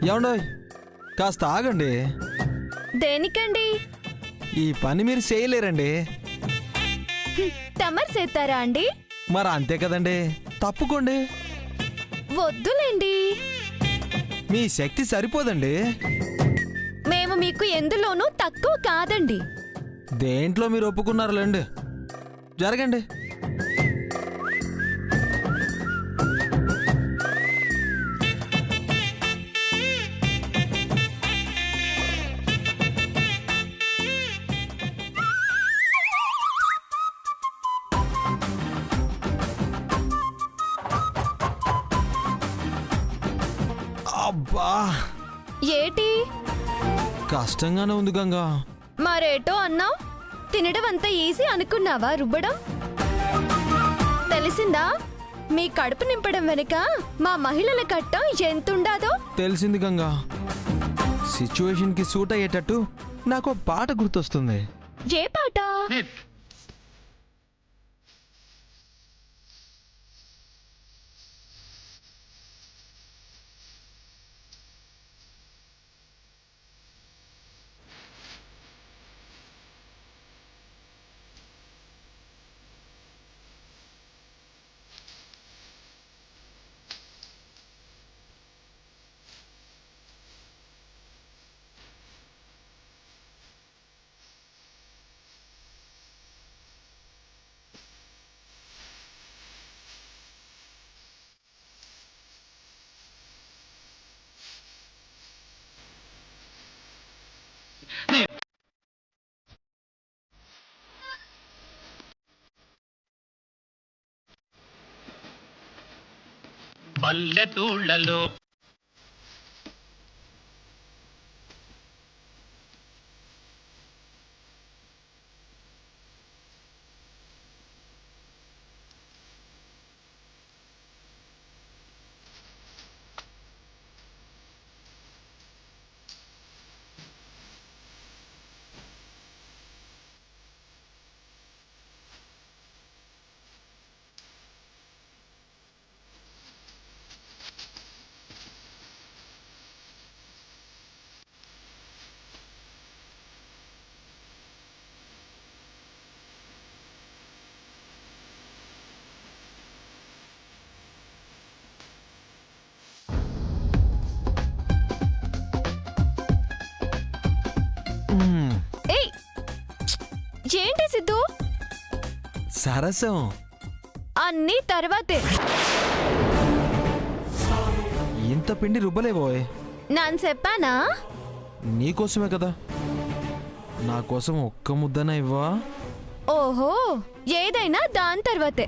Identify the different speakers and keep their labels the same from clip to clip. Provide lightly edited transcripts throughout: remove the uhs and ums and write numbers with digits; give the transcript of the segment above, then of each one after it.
Speaker 1: ఏమండోయ్ కాస్త ఆగండి.
Speaker 2: దేనికండి?
Speaker 1: ఈ పని మీరు చేయలేరండి.
Speaker 2: తమరు చేస్తారా అండి?
Speaker 1: మరి అంతే కదండి, తప్పుకోండి.
Speaker 2: వద్దులేండి,
Speaker 1: మీ శక్తి సరిపోదండి.
Speaker 2: మేము మీకు ఎందులోనూ తక్కువ కాదండి.
Speaker 1: దేంట్లో మీరు ఒప్పుకున్నారులేండి, జరగండి. అబ్బా,
Speaker 2: ఏటి
Speaker 1: కష్టంగానే ఉంది గంగా.
Speaker 2: మరేటో అన్నావు. తినడం అంత ఈజీ అనుకున్నావా? రుబ్బడం తెలిసిందా? మీ కడుపు నింపడం వెనుక మా మహిళల కట్టం ఎంతుండాదో
Speaker 1: తెలిసింది గంగా. సిచ్యువేషన్ కి సూట్ అయ్యేటట్టు నాకు పాట గుర్తొస్తుంది.
Speaker 2: ఏ పాట?
Speaker 3: పల్లెటూళ్ళలో
Speaker 2: ఏయ్, ఏంటి సిద్ధు?
Speaker 1: సరసం
Speaker 2: అన్నీ తర్వాతే.
Speaker 1: ఇంత పిండి రుబ్బలేబోయ్.
Speaker 2: నాన్ చెప్పానా?
Speaker 1: నీకోసమే కదా. నా కోసం ఒక్క ముద్దన ఇవ్వా?
Speaker 2: ఓహో, ఏదైనా దాని తర్వాతే.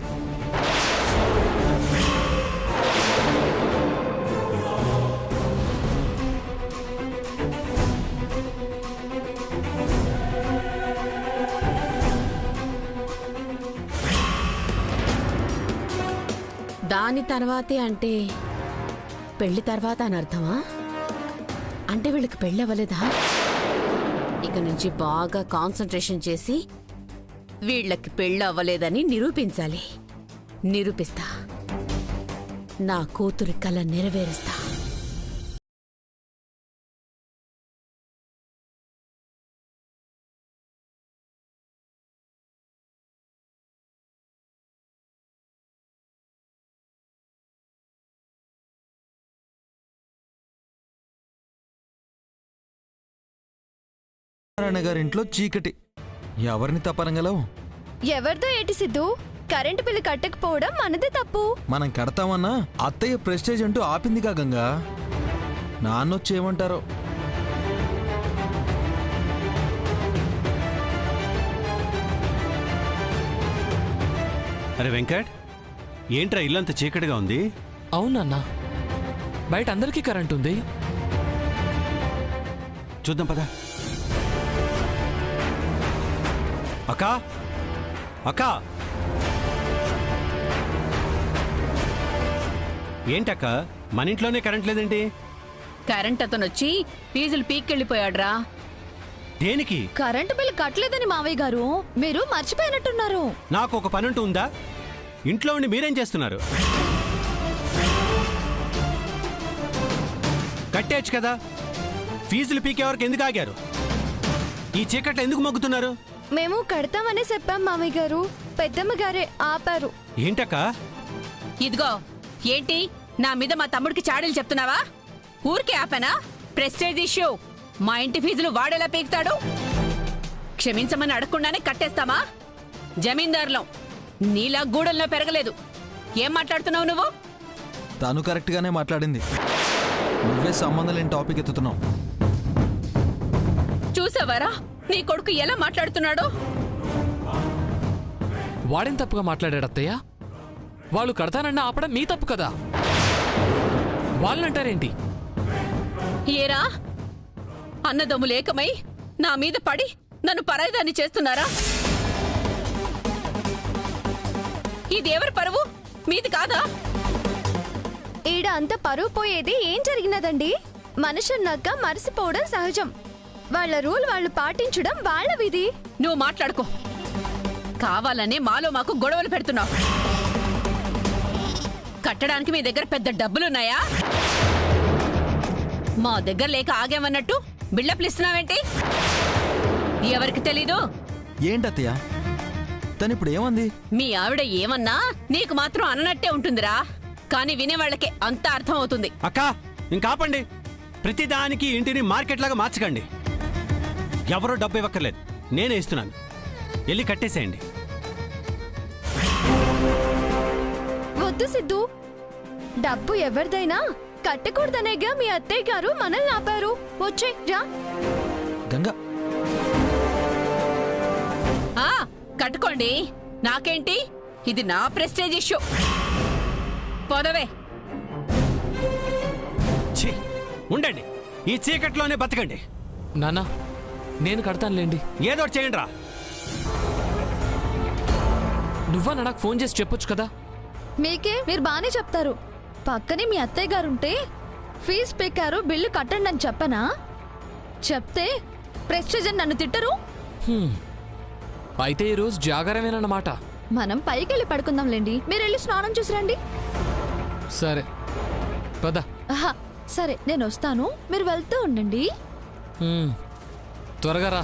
Speaker 4: దాని తర్వాతే అంటే పెళ్లి తర్వాత అని అర్థమా? అంటే వీళ్ళకి పెళ్ళి అవ్వలేదా? ఇక నుంచి బాగా కాన్సన్ట్రేషన్ చేసి వీళ్ళకి పెళ్ళి అవ్వలేదని నిరూపించాలి. నిరూపిస్తా. నా కూతురి కల నెరవేరుస్తా.
Speaker 1: నారాయణ గారింట్లో చీకటి, ఎవరిని తప్పనగలవు?
Speaker 2: ఎవరిదో ఏటి సిద్ధు? కరెంటు బిల్లు కట్టకపోవడం మనదే తప్పు.
Speaker 1: మనం కడతామన్నా అత్తయ్య ప్రెస్టేజ్ అంటూ ఆపిందిగా గంగా. నాన్నొచ్చేమంటారో.
Speaker 5: అరే వెంకట్, ఏంట్రా ఇల్లంత చీకటిగా ఉంది?
Speaker 6: అవునన్నా, బయట అందరికీ కరెంట్ ఉంది.
Speaker 5: చూద్దాం పద. అక్కా, అక్కా, ఏంటక్క మన ఇంట్లోనే కరెంట్ లేదేంటి?
Speaker 4: కరెంట్ అతనొచ్చి ఫీజులు పీక్కెళ్ళిపోయాడ్రా.
Speaker 5: దేనికి?
Speaker 2: కరెంటు బిల్లు కట్టలేదని మావయ్య గారు మీరు మర్చిపోయినట్టున్నారు.
Speaker 5: నాకు ఒక పనంటూ ఉందా? ఇంట్లో ఉండి మీరేం చేస్తున్నారు? కట్టేయచ్చు కదా. ఫీజులు పీకే వరకు ఎందుకు ఆగారు? ఈ చీకట్లో ఎందుకు మొగ్గుతున్నారు?
Speaker 2: మేము కడతామని చెప్పాం మామయ్య గారు. పెద్దమ్మ గారే ఆపారు.
Speaker 5: ఏంటక్క?
Speaker 4: ఇదిగో ఏంటి నా మీద మా తమ్ముడికి చాడీలు చెప్తున్నావా? ఊరికే ఆపనా? Prestige issue. మా ఇంటి ఫీజులు వాడేలా పీకుతాడు? క్షమించమని అడగకుండానే కట్టేస్తామా? జమీందారులం, నీలా గూడెల్లో పెరగలేదు. ఏం మాట్లాడుతున్నావు నువ్వు?
Speaker 1: తను కరెక్ట్గానే మాట్లాడింది. నువ్వే సంబంధం లేని టాపిక్ ఎత్తుతున్నావు.
Speaker 4: చూసావారా నీ కొడుకు ఎలా మాట్లాడుతున్నాడో?
Speaker 6: వాడేం తప్పుగా మాట్లాడాడు అత్తయ్య? వాళ్ళు కడతానన్నా ఆపడం మీ తప్పు కదా. వాళ్ళంటారేంటి?
Speaker 4: ఏరా అన్నదమ్ములు ఏకమై నా మీద పడి నన్ను పరాయిదాన్ని చేస్తున్నారా? ఇదేవరి పరువు? మీది కాదా?
Speaker 2: ఈడ అంత పరువు పోయేది ఏం జరిగినదండి? మనిషి అన్నాక మరిసిపోవడం సహజం. వాళ్ళ రూల్ వాళ్ళు పాటించడం వాళ్ళ విధి.
Speaker 4: నువ్వు మాట్లాడుకో. కావాలనే మాలో మాకు గొడవలు పెడుతున్నావు. కట్టడానికి మీ దగ్గర పెద్ద డబ్బులున్నాయా? మా దగ్గర లేక ఆగామన్నట్టు బిల్డప్లు ఇస్తున్నావేంటి? ఎవరికి తెలీదు?
Speaker 1: ఏంటత్తయ్య తను ఇప్పుడు ఏమంది?
Speaker 4: మీ ఆవిడ ఏమన్నా నీకు మాత్రం అన్నట్టే ఉంటుందిరా. కానీ వినేవాళ్ళకే అంత అర్థం అవుతుంది.
Speaker 5: అక్క ఇంకాపండి. ప్రతిదానికి ఇంటిని మార్కెట్ లాగా మార్చకండి. ఎవరో డబ్బు ఇవ్వక్కర్లేదు, నేనే ఇస్తున్నాను. వెళ్ళి కట్టేసేయండి.
Speaker 2: వద్దు సిద్ధు, డబ్బు ఎవరిదైనా కట్టకూడదనేగా మీ అత్తయ్య గారు మనల్ని ఆపారు. వచ్చే రా.
Speaker 1: గంగా
Speaker 4: ఆ కట్టుకోండి, నాకేంటి? ఇది నా ప్రెస్టేజ్ ఇష్యూ. పోదవే.
Speaker 5: ఛీ, ఉండండి. ఈ చీకట్లోనే బతకండి.
Speaker 6: నాన్నా నేను కడతానులేండి.
Speaker 5: ఏదో ఒకటి చేయండి రా.
Speaker 6: నువ్వా నాకు ఫోన్ చేసి చెప్పొచ్చు కదా.
Speaker 2: మీకే మీరు బానే చెప్తారు. పక్కనే మీ అత్తయ్య గారుంటే ఫీజు పెక్కారు బిల్లు కట్టండి అని చెప్పనా? చెప్తే ప్రెస్టేజ్ అని నన్ను తిట్టరు.
Speaker 6: అయితే ఈరోజు జాగారమేనన్నమాట.
Speaker 2: మనం పైకి వెళ్ళి పడుకుందాంలేండి. మీరు వెళ్ళి స్నానం చూసి రండి.
Speaker 6: సరే పద.
Speaker 2: ఆహా, సరే నేను వస్తాను, మీరు వెళ్తూ ఉండండి.
Speaker 6: త్వరగా రా.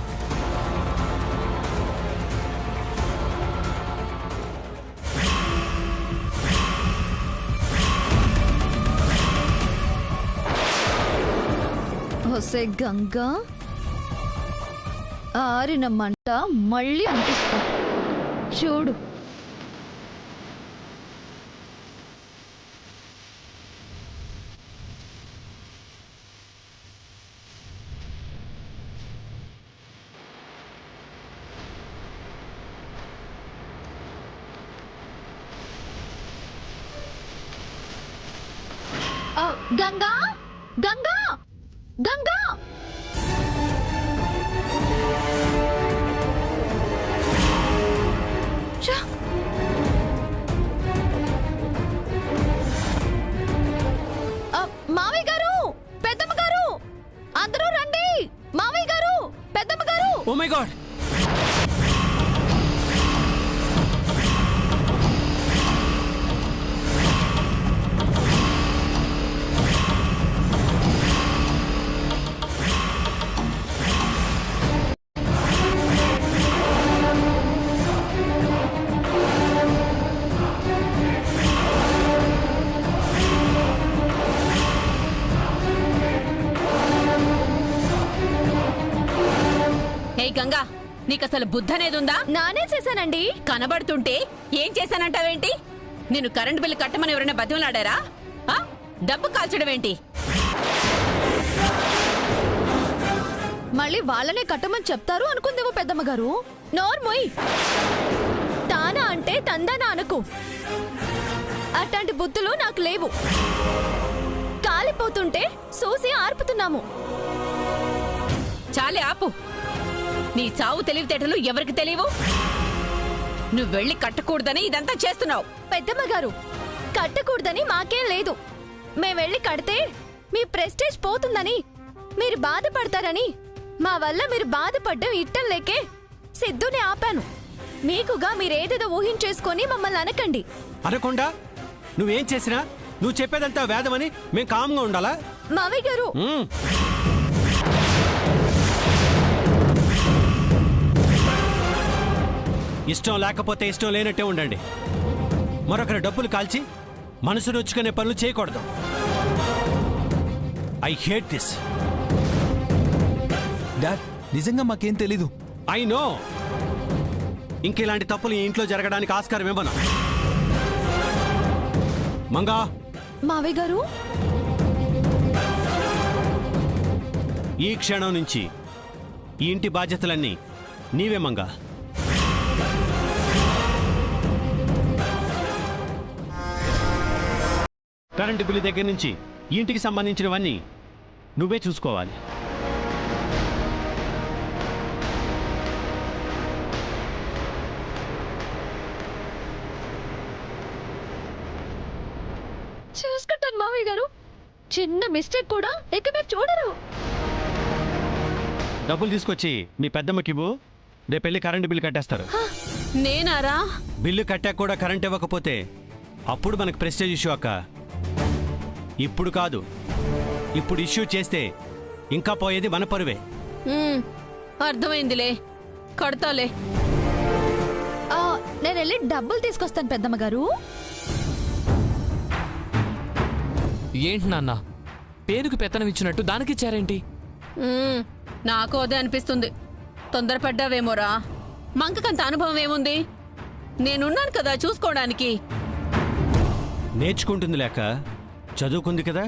Speaker 2: వసే గంగా, ఆరిన మంట మళ్ళీ అంటిస్తా చూడు. గంగా గంగా గంగా, మావయ్య గారు, పెద్దమ్మ గారు, అందరూ రండి. మావయ్య గారు, పెద్దమ్మ గారు.
Speaker 5: Oh my god.
Speaker 4: గంగా, నీకసలు బుద్ధనేదుందా?
Speaker 2: నానే చేశానండి.
Speaker 4: కనబడుతుంటే ఏం చేశానంటావేంటి? నేను కరెంట్ బిల్లు కట్టమని ఎవరైనా బతిమలాడారా? డబ్బు కాల్చడం ఏంటి?
Speaker 2: మళ్ళీ వాళ్ళనే కట్టమని చెప్తారు అనుకుందేమో పెద్దమ్మ గారు. నోర్మోయ్, తానా అంటే తందానా అనుకో. అట్లాంటి బుద్ధులు నాకు లేవు. కాలిపోతుంటే చూసి ఆర్పుతున్నాము.
Speaker 4: చాలే ఆపు. నీ చావు తెలివితేటలు ఎవరికి తెలియవు? నువ్వు వెళ్ళి కట్టకూడదని ఇదంతా చేస్తున్నావు.
Speaker 2: పెద్దమ్మ గారు, కట్టకూడదని మాకేం లేదు. మేమెళ్ళి కడితే మీ ప్రెస్టేజ్ పోతుందని, మీరు బాధపడతారని, మా వల్ల మీరు బాధపడ్డం ఇట్టం లేకే సిద్ధుని ఆపాను. మీకుగా మీరేదేదో ఊహించేసుకొని మమ్మల్ని అనకండి.
Speaker 5: అనకుండా నువ్వేం చేసినా నువ్వు చెప్పేదంతా వేదమని మేం కామ్గా ఉండాలా?
Speaker 2: మావయ్య గారు
Speaker 5: మ్మ్. ఇష్టం లేకపోతే ఇష్టం లేనట్టే ఉండండి. మరొకరి డబ్బులు కాల్చి మనసు నొచ్చుకునే పనులు చేయకూడదు. I hate this.
Speaker 1: డాడ్ నిజంగా మాకేం తెలీదు.
Speaker 5: I know. ఇంకిలాంటి తప్పులు ఈ ఇంట్లో జరగడానికి ఆస్కారం ఇవ్వను. మంగా,
Speaker 2: మావయ్య గారు
Speaker 5: ఈ క్షణం నుంచి ఈ ఇంటి బాధ్యతలన్నీ నీవే మంగా. కరెంటు బిల్లు దగ్గర నుంచి ఈ ఇంటికి సంబంధించినవన్నీ నువ్వే చూసుకోవాలి.
Speaker 2: చూసుకుంటాను మావయ్య గారు. చిన్న మిస్టేక్ కూడా ఇక మీరు చూడరు.
Speaker 5: డబ్బులు తీసుకొచ్చి మీ పెద్దమ్మకివ్వు. రేపెళ్ళి కరెంటు బిల్లు కట్టేస్తారు.
Speaker 4: నేనారా?
Speaker 5: బిల్లు కట్టాక కూడా కరెంట్ ఇవ్వకపోతే అప్పుడు మనకు ప్రెస్టేజ్ ఇష్యూ అక్క. ఇప్పుడు కాదు, ఇప్పుడు ఇష్యూ చేస్తే ఇంకా పోయేది మన పరువే.
Speaker 4: అర్థమైందిలే, కడతాలే.
Speaker 2: నేను వెళ్ళి డబ్బులు తీసుకొస్తాను పెద్దమ్మ గారు.
Speaker 6: ఏంటి నాన్న, పేరుకు పెత్తనం ఇచ్చినట్టు దానికిచ్చారేంటి?
Speaker 4: నాకు అదే అనిపిస్తుంది. తొందరపడ్డావేమోరా. మంకకంత అనుభవం ఏముంది? నేనున్నాను కదా చూసుకోవడానికి.
Speaker 5: నేర్చుకుంటుంది లేక చదువుకుంది కదా.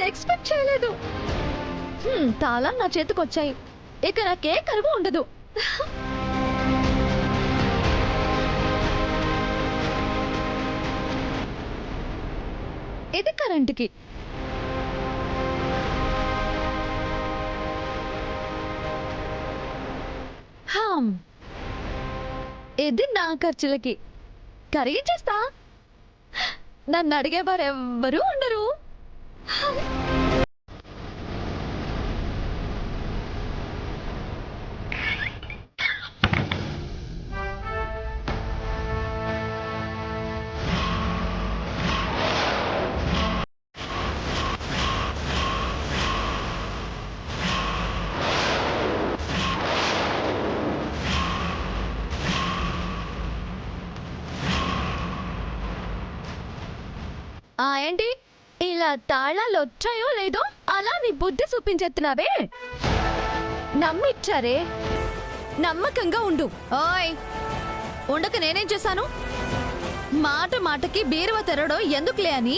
Speaker 2: ఎక్స్పెక్ట్ చేయలేదు. తాళాలు నా చేతికి వచ్చాయి. ఇక నాకే కరువు ఉండదు. ఇది కరెంటుకి. ఇది నా ఖర్చులకి. కరిగించేస్తా. నన్ను అడిగేవారు ఎవ్వరూ ఉండరు. ఏంటి ఇలా తాళాలు వచ్చాయో లేదో అలా నీ బుద్ధి చూపించేస్తున్నావే. నమ్మిచ్చారే, నమ్మకంగా ఉండు. ఓయ్ ఉండక నేనేం చేశాను? మాట మాటకి బీరువా తెరడో ఎందుకులే అని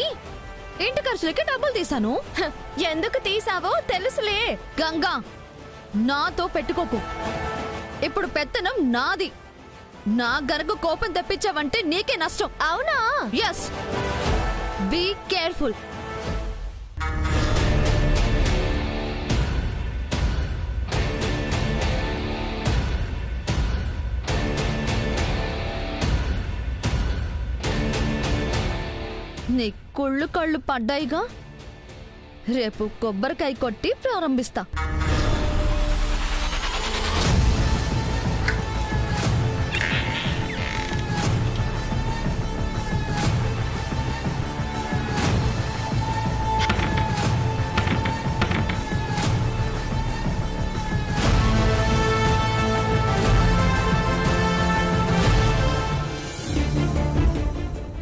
Speaker 2: ఇంటి ఖర్చులకి డబ్బులు తీశాను. ఎందుకు తీసావో తెలుసులే. గంగా, నాతో పెట్టుకోకు. ఇప్పుడు పెత్తనం నాది. నా గనక కోపం తెప్పించావంటే నీకే నష్టం. అవునా? Yes, be careful. నీ కుళ్ళు కళ్ళు పడ్డాయిగా. రేపు కొబ్బరికాయ కొట్టి ప్రారంభిస్తా.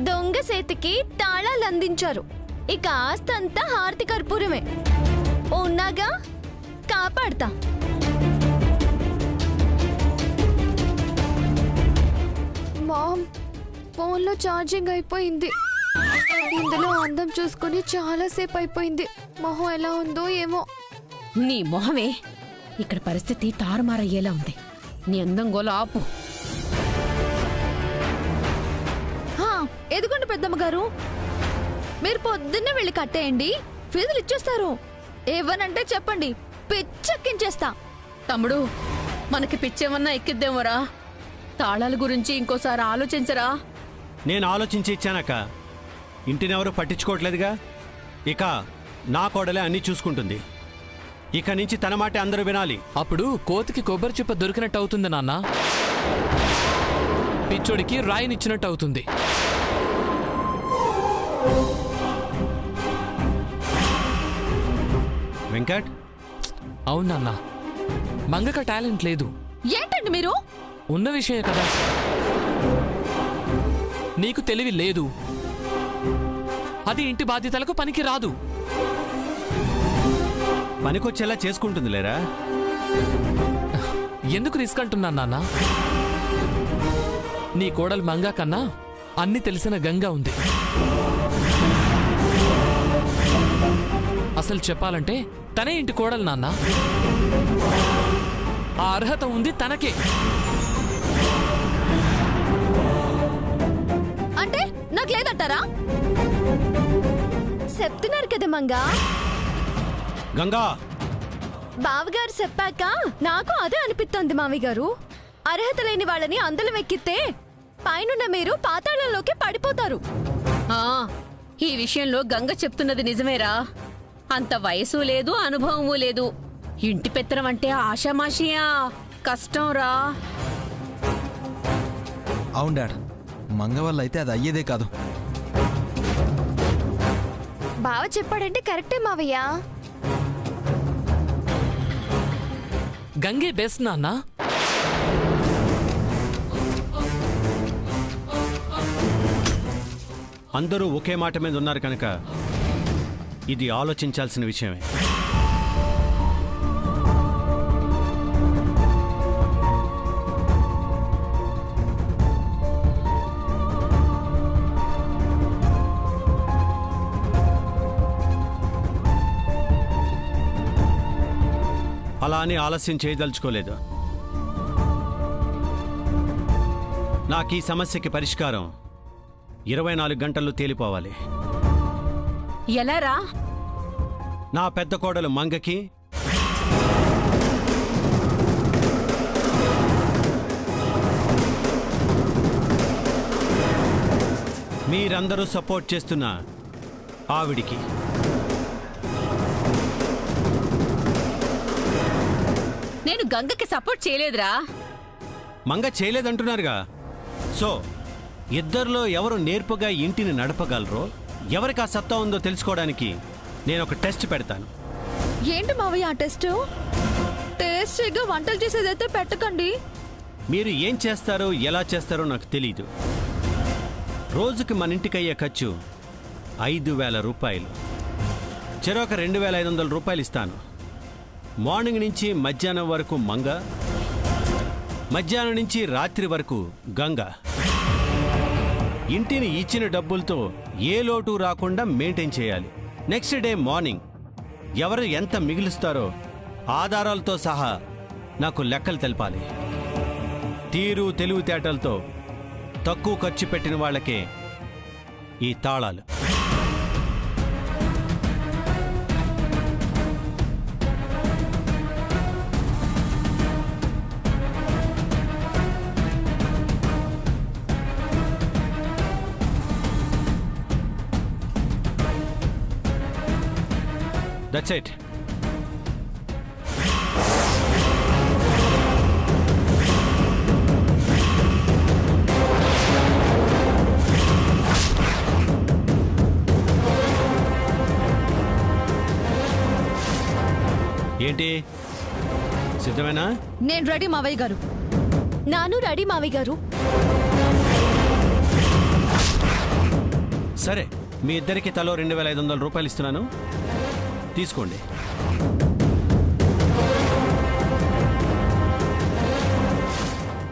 Speaker 2: దొంగ సేతికి తాళాలు అందించారు. ఇక ఆస్తంతా హారతి కర్పూరమే. ఉన్నాగా, కాపాడతా.
Speaker 3: మామ్, ఫోన్లో ఛార్జింగ్ అయిపోయింది. ఇందులో అందం చూసుకుని చాలాసేపు అయిపోయింది. మొహం ఎలా ఉందో ఏమో.
Speaker 4: నీ మొహమే. ఇక్కడ పరిస్థితి తారుమారయ్యేలా ఉంది. నీ అందం గోల ఆపు.
Speaker 2: ఎదుగుండి పెద్దమ్మ గారు. మీరు పొద్దున్నే వెళ్ళి కట్టేయండి, ఫీజులు ఇచ్చేస్తారు. ఏవనంటే చెప్పండి, పిచ్చెక్కించేస్తా.
Speaker 4: తమ్ముడు, మనకి పిచ్చేమన్నా ఎక్కిద్దేమోరా. తాళాల గురించి ఇంకోసారి ఆలోచించరా.
Speaker 5: నేను ఆలోచించి ఇచ్చానక్క. ఇంటినెవరూ పట్టించుకోవట్లేదుగా. ఇక నా కోడలే అన్నీ చూసుకుంటుంది. ఇక నుంచి తన మాట అందరూ వినాలి.
Speaker 6: అప్పుడు కోతికి కొబ్బరి చిప్ప దొరికినట్టు అవుతుంది నాన్న, పిచ్చోడికి రాయినిచ్చినట్టు అవుతుంది.
Speaker 5: వెంకట్,
Speaker 6: అవును నాన్న, మంగక టాలెంట్ లేదు.
Speaker 2: ఏంటండి మీరు?
Speaker 6: ఉన్న విషయమే కదా. నీకు తెలివి లేదు, అది ఇంటి బాధ్యతలకు పనికి రాదు.
Speaker 5: పనికొచ్చేలా చేసుకుంటుంది లేరా.
Speaker 6: ఎందుకు రిస్క్ అంటున్నా నాన్న? నీ కోడలు మంగా కన్నా అన్ని తెలిసిన గంగా ఉంది. అసలు చెప్పాలంటే తనే ఇంటి కోడలు నాన్న. ఆ అర్హత ఉంది తనకే.
Speaker 2: అంటే నాకు లేదంటారా? చెప్తున్నారు కదా మంగా.
Speaker 5: గంగా,
Speaker 2: బావగారు చెప్పాక నాకు అదే అనిపిస్తోంది మావి గారు. అర్హత లేని వాళ్ళని అందలం ఎక్కితే పైనున్న మీరు పాతాళంలోకి పడిపోతారు.
Speaker 4: ఆ, ఈ విషయంలో గంగ చెప్తున్నది నిజమేరా. అంత వయసు లేదు, అనుభవము లేదు. ఇంటి పెత్తనం అంటే ఆషామాషియా, కష్టంరా.
Speaker 1: అవును డాడ్, మంగ వల్ల అయితే అది అయ్యేదే కాదు.
Speaker 3: బావ చెప్పాడంటే కరెక్టే మావయ్య.
Speaker 6: గంగే బెస్ట్ నాన్న.
Speaker 5: అందరూ ఒకే మాట మీద ఉన్నారు కనుక ఇది ఆలోచించాల్సిన విషయమే. అలా అని ఆలస్యం చేయదలుచుకోలేదు. నాకు ఈ సమస్యకి పరిష్కారం 24 గంటల్లో తేలిపోవాలి.
Speaker 4: ఎలారా?
Speaker 5: నా పెద్ద కోడలు మంగకి మీరందరూ సపోర్ట్ చేస్తున్న ఆవిడికి.
Speaker 4: నేను గంగకి సపోర్ట్ చేయలేదురా.
Speaker 5: మంగ చేయలేదంటున్నారుగా. సో ఇద్దరిలో ఎవరు నేర్పుగా ఇంటిని నడపగలరో, ఎవరికి ఆ సత్తా ఉందో తెలుసుకోవడానికి నేను ఒక టెస్ట్ పెడతాను.
Speaker 2: ఏంటి మావయ్య ఆ టెస్ట్? టేస్టీగా వంటలు చేసేదైతే పెట్టకండి.
Speaker 5: మీరు ఏం చేస్తారో ఎలా చేస్తారో నాకు తెలీదు. రోజుకి మన ఇంటికి అయ్యే ఖర్చు 5,000 రూపాయలు. చెరొక 2,500 రూపాయలు ఇస్తాను. మార్నింగ్ నుంచి మధ్యాహ్నం వరకు మంగ, మధ్యాహ్నం నుంచి రాత్రి వరకు గంగ. ఇంటిని ఇచ్చిన డబ్బులతో ఏ లోటు రాకుండా మెయింటైన్ చేయాలి. నెక్స్ట్ డే మార్నింగ్ ఎవరు ఎంత మిగులుస్తారో ఆధారాలతో సహా నాకు లెక్కలు తెలపాలి. తీరు తెలివితేటలతో తక్కువ ఖర్చు పెట్టిన వాళ్ళకే ఈ తాళాలు. That's it. ఏంటి, సిద్ధమేనా?
Speaker 2: నేను రెడీ మావయ్య గారు. నాను రెడీ మావయ్య గారు.
Speaker 5: సరే, మీ ఇద్దరికి తలో 2,500 రూపాయలు ఇస్తున్నాను, తీసుకోండి.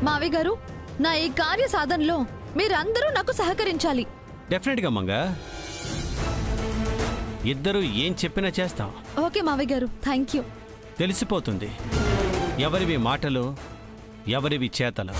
Speaker 2: మావయ్య గారు, నా ఈ కార్య సాధనలో మీరందరూ నాకు సహకరించాలి.
Speaker 5: డెఫినెట్గా మంగ, ఇద్దరు ఏం చెప్పినా చేస్తాం.
Speaker 2: ఓకే మావయ్య గారు, థ్యాంక్ యూ.
Speaker 5: తెలిసిపోతుంది ఎవరివి మాటలు, ఎవరివి చేతలు.